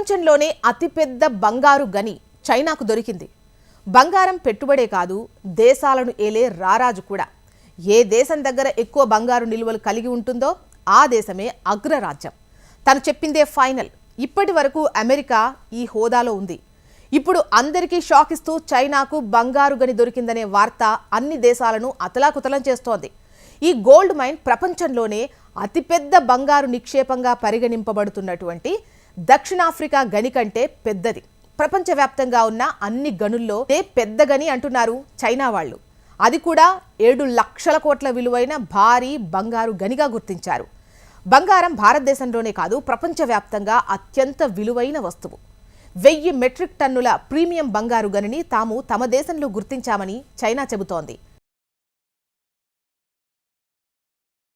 ప్రపంచంలోనే అతిపెద్ద బంగారు గని చైనాకు దొరికింది. బంగారం పెట్టుబడే కాదు, దేశాలను ఏలే రారాజు కూడా. ఏ దేశం దగ్గర ఎక్కువ బంగారు నిల్వలు కలిగి ఉంటుందో ఆ దేశమే అగ్రరాజ్యం. తను చెప్పిందే ఫైనల్. ఇప్పటి వరకు అమెరికా ఈ హోదాలో ఉంది. ఇప్పుడు అందరికీ షాక్ ఇస్తూ చైనాకు బంగారు గని దొరికిందనే వార్త అన్ని దేశాలను అతలాకుతలం చేస్తోంది. ఈ గోల్డ్ మైన్ ప్రపంచంలోనే అతిపెద్ద బంగారు నిక్షేపంగా పరిగణింపబడుతున్నటువంటి దక్షిణాఫ్రికా గని కంటే పెద్దది. ప్రపంచవ్యాప్తంగా ఉన్న అన్ని గనుల్లో పెద్ద గని అంటున్నారు చైనా వాళ్ళు. అది కూడా 7 లక్షల కోట్ల విలువైన భారీ బంగారు గనిగా గుర్తించారు. బంగారం భారతదేశంలోనే కాదు, ప్రపంచవ్యాప్తంగా అత్యంత విలువైన వస్తువు. 1000 మెట్రిక్ టన్నుల ప్రీమియం బంగారు గనిని తాము తమ దేశంలో గుర్తించామని చైనా చెబుతోంది.